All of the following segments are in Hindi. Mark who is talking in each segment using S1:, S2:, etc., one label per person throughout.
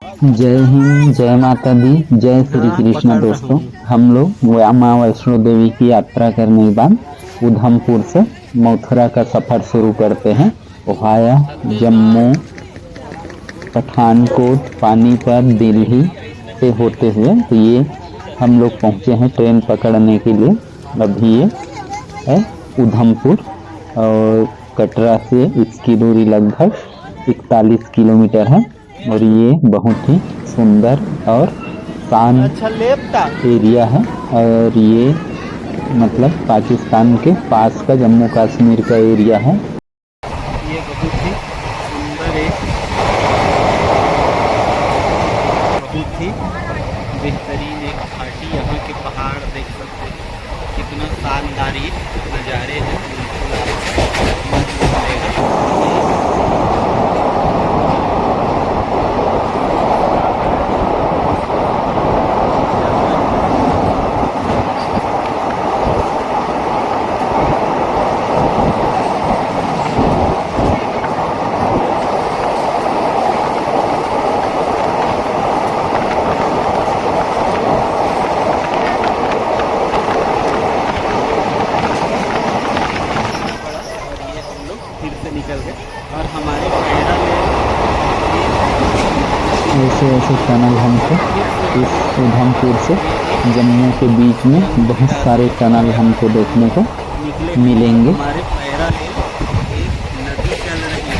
S1: जय हिंद, जय माता दी, जय श्री कृष्ण। दोस्तों, हम लोग माँ वैष्णो देवी की यात्रा करने के बाद उधमपुर से मथुरा का सफर शुरू करते हैं। ओहाया, जम्मू, पठानकोट, पानीपत, दिल्ली से होते हुए तो ये हम लोग पहुंचे हैं ट्रेन पकड़ने के लिए। अभी ये है उधमपुर और कटरा से इसकी दूरी लगभग 41 किलोमीटर है और ये बहुत ही सुंदर और शांत एरिया है। और ये मतलब पाकिस्तान के पास का जम्मू कश्मीर का एरिया है।
S2: ये बहुत ही सुंदर बहुत ही बेहतरीन एक घाटी। यहाँ के पहाड़ देख सकते हैं, कितना शानदार ये नज़ारे हैं। बिल्कुल फिर से निकल गए और हमारे पैरा
S1: ऐसे ऐसे टनल हमको इस उधमपुर से जम्मू के बीच में बहुत सारे टनल हमको देखने को
S2: निकले
S1: मिलेंगे।
S2: हमारे पैरा में एक नदी चल रही है।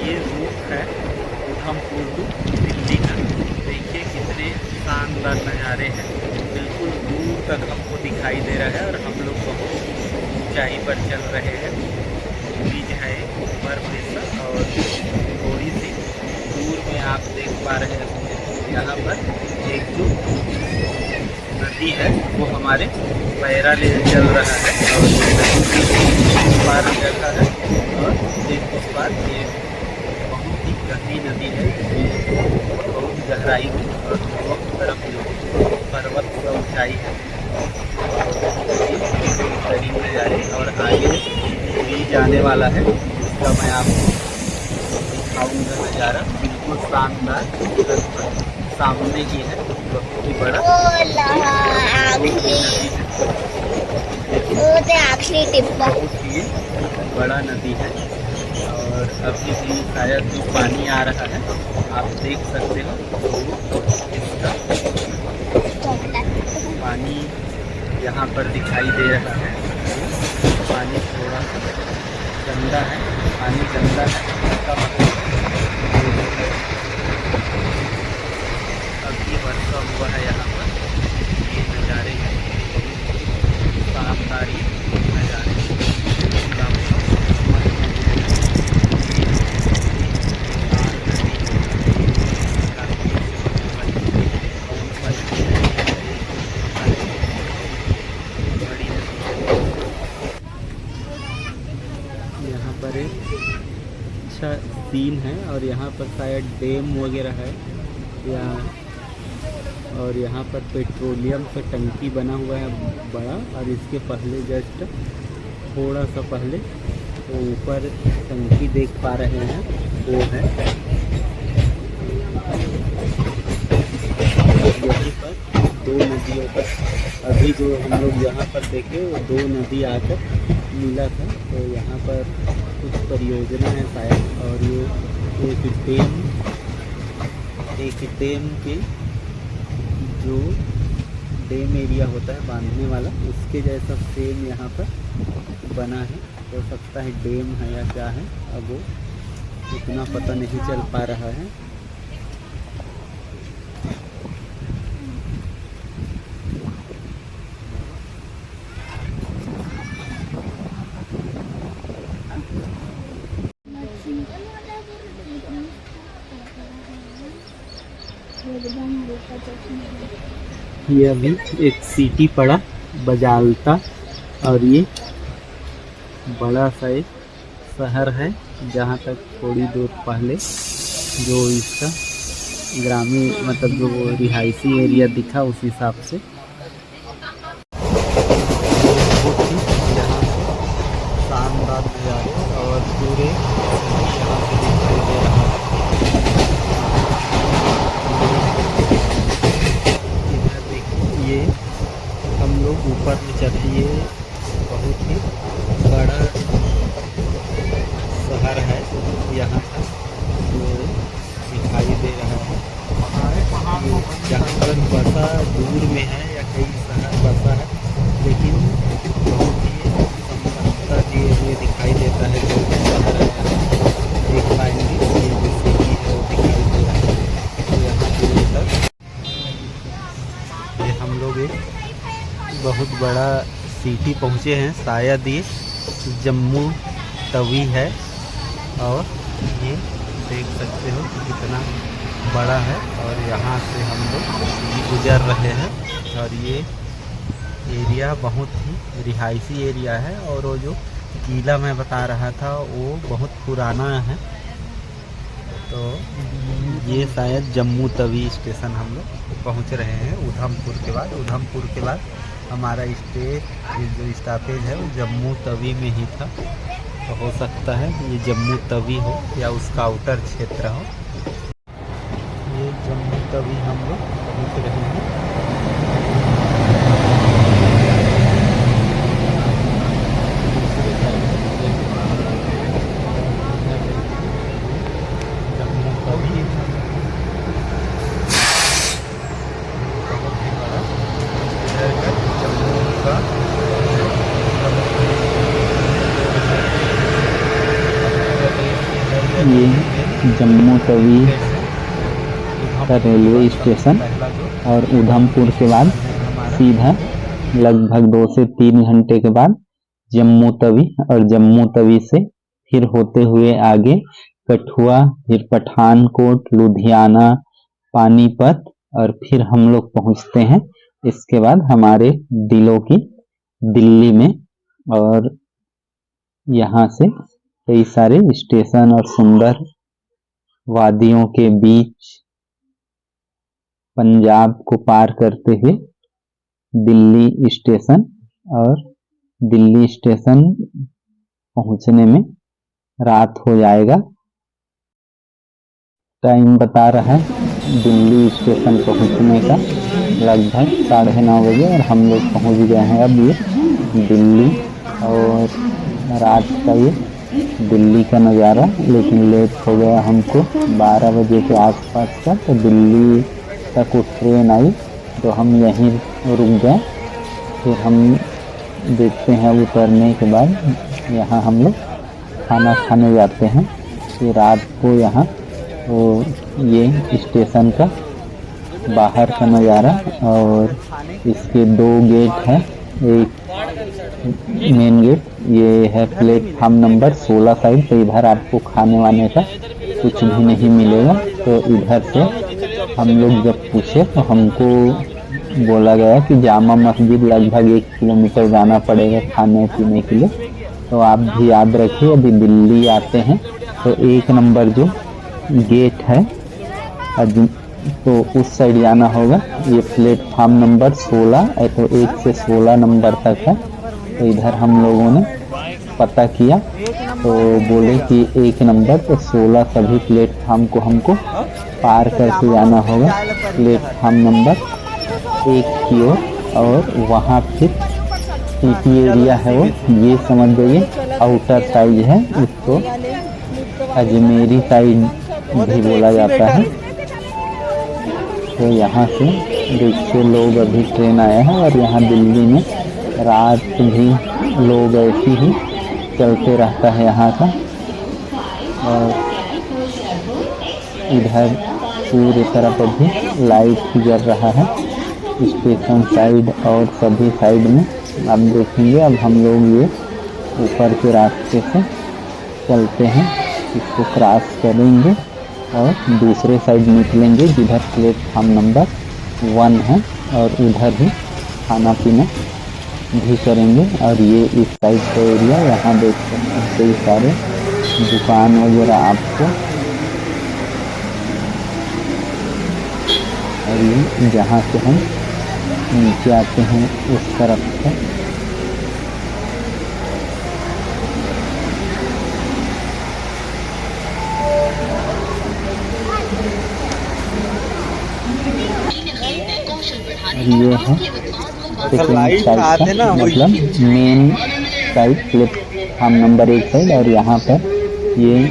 S2: ये रूट है उधमपुर टू दिल्ली का। देखिए कितने शानदार नज़ारे हैं, बिल्कुल दूर तक हमको दिखाई दे रहा है और हम लोग बहुत ऊंचाई पर चल रहे हैं। ब्रिज है ऊपर से और थोड़ी सी दूर में आप देख पा रहे हैं यहाँ पर एक जो नदी है वो हमारे पैरा ले चल रहा है और पार जगह है। और एक उस पार ये बहुत ही गहरी नदी है, बहुत गहराई में और दोनों तरफ जो पर्वत का ऊंचाई है बेहतरीन नज़ारे। और आगे भी जाने वाला है, उसका मैं आपको दिखाऊंगा नज़ारा। बिल्कुल शानदार सामने ही है, बहुत ही बड़ा बहुत ही बड़ा नदी है। और अभी भी शायद जो पानी आ रहा है आप देख सकते हो, इसका पानी यहाँ पर दिखाई दे रहा है। पानी थोड़ा सा गंदा है, पानी गंदा है इसका मतलब अभी वर्षा हुआ है यहाँ पर। ये नज़ारे हैं, शानदार नज़ारे। यहाँ पर एक अच्छा सीन है और यहाँ पर शायद डैम वगैरह है या और यहाँ पर पेट्रोलियम का टंकी बना हुआ है बड़ा। और इसके पहले जस्ट थोड़ा सा पहले तो ऊपर टंकी देख पा रहे हैं, वो है यहीं पर दो नदियों पर। अभी जो हम लोग यहाँ पर देखे वो दो नदी आकर मिला था, तो यहाँ पर कुछ परियोजना है शायद। और ये एक डैम के जो डैम एरिया होता है बांधने वाला, उसके जैसा सेम यहाँ पर बना है। हो सकता है डैम है या क्या है, अब वो इतना पता नहीं चल पा रहा है। ये अभी एक सिटी पड़ा बजालता, और ये बड़ा सा एक शहर है जहाँ तक थोड़ी दूर पहले जो इसका ग्रामीण मतलब जो रिहायशी एरिया दिखा उस हिसाब से बहुत ही यहाँ से शानदार नज़ारे और पूरे यहाँ से दिखाई दे रहा है। इधर देखिए ये हम लोग ऊपर में चढ़िए, बहुत ही बड़ा शहर है यहाँ का जो दिखाई दे रहा है। जहाँ पर बसा दूर में है या कई शहर बसा है, लेकिन बहुत ही समतलता दिए हुए दिखाई देता है। जो शहर है देख पाएंगे ये जो सिटी है वो दिखाई दे रहा है। तो यहाँ दूर तक ये हम लोग एक बहुत बड़ा सिटी पहुँचे हैं, शायद ये जम्मू तवी है। और ये देख सकते हो कि कितना बड़ा है, और यहाँ से हम लोग गुजर रहे हैं। और ये एरिया बहुत ही रिहायशी एरिया है, और वो जो किला मैं बता रहा था वो बहुत पुराना है। तो ये शायद जम्मू तवी स्टेशन हम लोग पहुँच रहे हैं उधमपुर के बाद हमारा जो स्टॉपेज है वो जम्मू तवी में ही था। तो हो सकता है ये जम्मू तवी हो या उसका आउटर क्षेत्र हो। ये जम्मू तवी हम लोग पहुँच रहे हैं। दूसरे साइड जम्मू तवी बहुत ही बड़ा इधर का जम्मू का
S1: ये जम्मू तवी का रेलवे स्टेशन, और उधमपुर के बाद सीधा लगभग 2 से 3 घंटे के बाद जम्मू तवी, और जम्मू तवी से फिर होते हुए आगे कठुआ, फिर पठानकोट, लुधियाना, पानीपत, और फिर हम लोग पहुंचते हैं इसके बाद हमारे दिलों की दिल्ली में। और यहाँ से कई सारे स्टेशन और सुंदर वादियों के बीच पंजाब को पार करते हुए दिल्ली स्टेशन, और दिल्ली स्टेशन पहुंचने में रात हो जाएगा। टाइम बता रहा है दिल्ली स्टेशन पहुंचने का लगभग 9:30 बजे, और हम लोग पहुंच गए हैं अब ये दिल्ली। और रात का ये दिल्ली का नज़ारा, लेकिन लेट हो गया हमको 12 बजे के आसपास का। तो दिल्ली तक वो ट्रेन आई तो हम यहीं रुक गए। फिर हम देखते हैं उतरने के बाद यहाँ हम लोग खाना खाने जाते हैं। फिर रात को यहाँ वो ये स्टेशन का बाहर का नज़ारा, और इसके 2 गेट हैं। एक मेन गेट ये है प्लेटफार्म नंबर 16 साइड, तो इधर आपको खाने वाने का कुछ भी नहीं मिलेगा। तो इधर से हम लोग जब पूछे तो हमको बोला गया कि जामा मस्जिद लगभग 1 किलोमीटर जाना पड़ेगा खाने पीने के लिए। तो आप भी याद रखिए यदि दिल्ली आते हैं तो 1 नंबर जो गेट है तो उस साइड जाना होगा। ये प्लेटफार्म नंबर 16 है, तो 1 से 16 नंबर तक है। तो इधर हम लोगों ने पता किया तो बोले कि 1 नंबर तो 16 सभी प्लेटफार्म को हमको पार करके जाना होगा प्लेटफार्म नंबर 1 की ओर। और वहाँ फिर सिटी एरिया है वो ये समझ जाइए आउटर साइड है, उसको अजमेरी साइड भी बोला जाता है। तो यहाँ से देखिए लोग अभी ट्रेन आया है और यहाँ दिल्ली में रात भी लोग ऐसी ही चलते रहता है यहाँ का। और इधर पूरी तरफ अभी लाइट जल रहा है स्टेशन साइड और सभी साइड में। आप देखेंगे अब हम लोग ये ऊपर के रास्ते से चलते हैं, इसको क्रॉस करेंगे और दूसरे साइड निकलेंगे जिधर प्लेटफार्म नंबर 1 है और उधर ही खाना पीना भी करेंगे। और ये इस साइड का एरिया, यहाँ देख सकते हैं कई सारे दुकान वगैरह आपको। और ये जहाँ से हम नीचे आते हैं उस तरफ से ये है सेकेंड साइड का, मतलब main side platform number 1 side. और यहाँ पर ये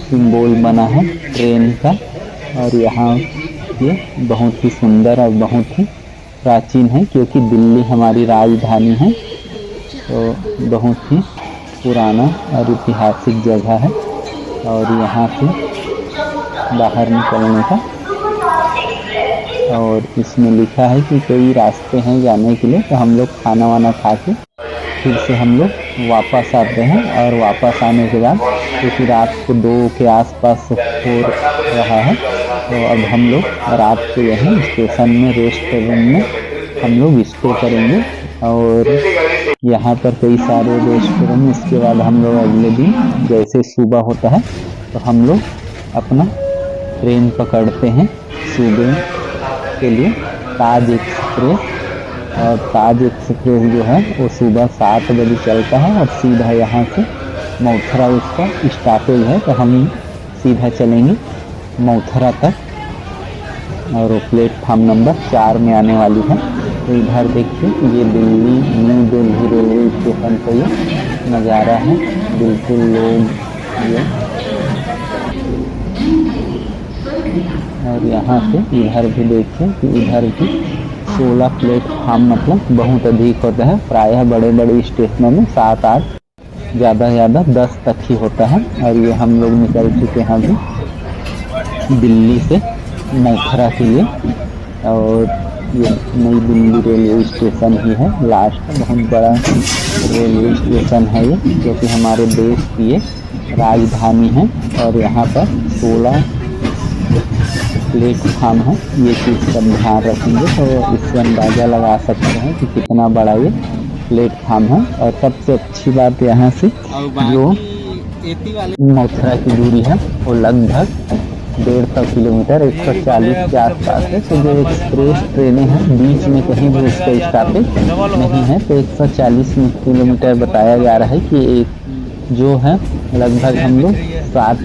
S1: सिंबल बना है ट्रेन का और यहाँ ये बहुत ही सुंदर और बहुत ही प्राचीन है क्योंकि दिल्ली हमारी राजधानी है, तो बहुत ही पुराना और ऐतिहासिक जगह है। और यहाँ से बाहर निकलने का, और इसमें लिखा है कि कई रास्ते हैं जाने के लिए। तो हम लोग खाना वाना खा के फिर से हम लोग वापस आते हैं। और वापस आने के बाद क्योंकि रात को 2 के आसपास हो रहा है, तो अब हम लोग रात को यहीं स्टेशन में रेस्ट रूम में हम लोग स्टे करेंगे। और यहाँ पर कई सारे रेस्ट रूम। इसके बाद हम लोग अगले दिन जैसे सुबह होता है तो हम लोग अपना ट्रेन पकड़ते हैं सुबह के लिए, ताज एक्सप्रेस। और ताज एक्सप्रेस जो है वो सुबह 7 बजे चलता है और सीधा यहाँ से मथुरा उसका स्टॉपेज है, तो हम सीधा चलेंगे मथुरा तक। और वो प्लेटफार्म नंबर 4 में आने वाली है। तो इधर देखिए ये Delhi new Delhi railway station का ये नज़ारा है। बिल्कुल लोग ये, और यहाँ से इधर भी देखिए कि इधर भी 16 प्लेटफार्म मतलब बहुत अधिक होता है। प्रायः बड़े बड़े स्टेशनों में 7-8, ज़्यादा से ज़्यादा 10 तक ही होता है। और ये हम लोग निकल चुके हैं अभी दिल्ली से मथुरा के लिए। और ये नई दिल्ली रेलवे स्टेशन ही है, लास्ट बहुत बड़ा रेलवे स्टेशन है ये, क्योंकि हमारे देश की ये राजधानी है। और यहाँ पर 16 प्लेटफार्म है, ये चीज़ का ध्यान रखेंगे तो इससे अंदाज़ा लगा सकते हैं कि कितना बड़ा ये प्लेटफार्म है। और सबसे अच्छी बात यहाँ से जो मथुरा की दूरी है वो लगभग 150 किलोमीटर 140 के आसपास है। तो जो एक्सप्रेस ट्रेनें हैं बीच में कहीं भी उसका स्टॉपेज नहीं है, तो 140 किलोमीटर बताया जा रहा है कि एक जो है लगभग हम लोग 7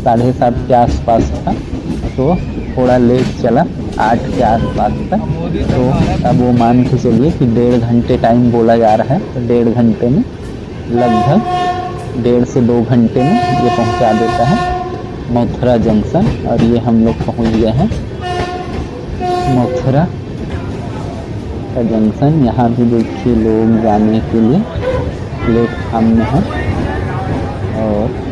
S1: साढ़े 7 के आसपास था, तो थोड़ा लेट चला 8 के आसपास तक। तो अब वो मान के चलिए कि 1.5 घंटे टाइम बोला जा रहा है, तो 1.5 घंटे में लगभग 1.5 से 2 घंटे में ये पहुंचा देता है मथुरा जंक्शन। और ये हम लोग पहुंच गए हैं मथुरा का जंक्शन। यहाँ भी देखिए लोग जाने के लिए प्लेटफार्म में है और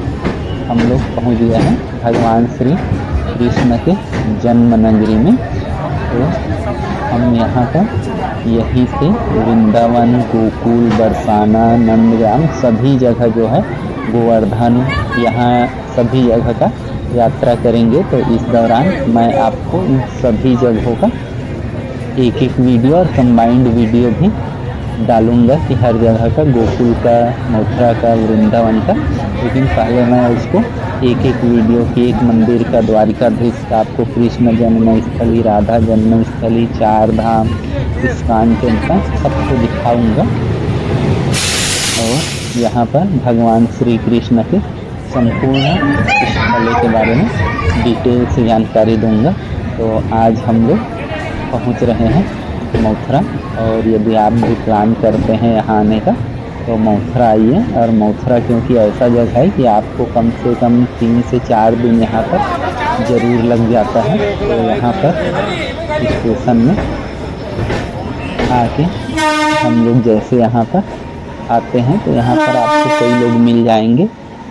S1: हम लोग पहुंच गए हैं भगवान श्री कृष्ण के जन्म नगरी में। तो हम यहाँ पर यहीं से वृंदावन, गोकुल, बरसाना, नंदग्राम सभी जगह जो है गोवर्धन, यहाँ सभी जगह का यात्रा करेंगे। तो इस दौरान मैं आपको इन सभी जगहों का एक वीडियो और कंबाइंड वीडियो भी डालूंगा कि हर जगह का, गोकुल का, मथुरा का, वृंदावन का। लेकिन पहले मैं उसको एक वीडियो की, एक मंदिर का, द्वारिकाधीश का, आपको कृष्ण जन्मस्थली, राधा जन्मस्थली, 4 धाम, इस्कॉन टेम्पल सबको दिखाऊंगा। और यहाँ पर भगवान श्री कृष्ण के संपूर्ण स्थलों के बारे में डिटेल से जानकारी दूंगा। तो आज हम लोग पहुँच रहे हैं मथुरा। और यदि आप भी प्लान करते हैं यहाँ आने का तो मथुरा आइए। और मथुरा क्योंकि ऐसा जगह है कि आपको कम से कम 3 से 4 दिन यहाँ पर ज़रूर लग जाता है। तो यहाँ पर स्टेशन में आके हम लोग जैसे यहाँ पर आते हैं तो यहाँ पर आपको कई लोग मिल जाएंगे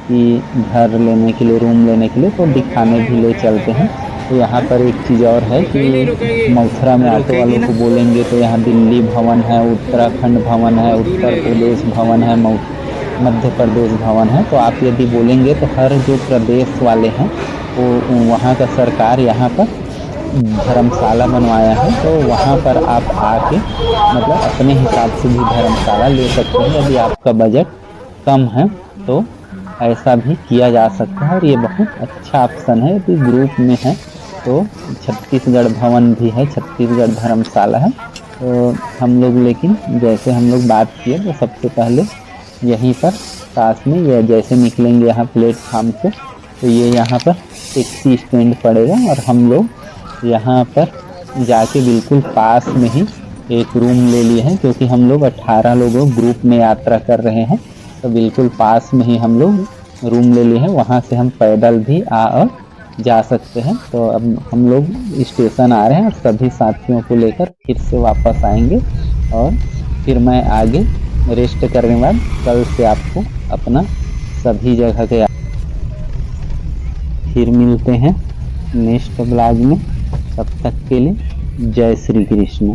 S1: कि घर लेने के लिए, रूम लेने के लिए, तो दिखाने भी ले चलते हैं। तो यहाँ पर एक चीज़ और है कि मथुरा में ऑटो वालों को बोलेंगे तो यहाँ दिल्ली भवन है, उत्तराखंड भवन है, उत्तर प्रदेश भवन है, मध्य प्रदेश भवन है। तो आप यदि बोलेंगे तो हर जो प्रदेश वाले हैं वो वहाँ का सरकार यहाँ पर धर्मशाला बनवाया है। तो वहाँ पर आप आके मतलब अपने हिसाब से भी धर्मशाला ले सकते हैं। यदि आपका बजट कम है तो ऐसा भी किया जा सकता है और ये बहुत अच्छा ऑप्शन है। यदि ग्रुप में है तो छत्तीसगढ़ भवन भी है, छत्तीसगढ़ धर्मशाला है। तो हम लोग लेकिन जैसे हम लोग बात किए तो सबसे पहले यहीं पर पास में, या जैसे निकलेंगे यहाँ प्लेटफार्म से तो ये यहाँ पर टैक्सी स्टैंड पड़ेगा और हम लोग यहाँ पर जाके बिल्कुल पास में ही एक रूम ले लिए हैं, क्योंकि हम लोग 18 लोगों ग्रुप में यात्रा कर रहे हैं। तो बिल्कुल पास में ही हम लोग रूम ले लिए हैं, वहाँ से हम पैदल भी आ और जा सकते हैं। तो अब हम लोग स्टेशन आ रहे हैं और सभी साथियों को लेकर फिर से वापस आएंगे और फिर मैं आगे रेस्ट करने के बाद कल से आपको अपना सभी जगह के फिर मिलते हैं नेक्स्ट ब्लॉग में। तब तक के लिए जय श्री कृष्ण।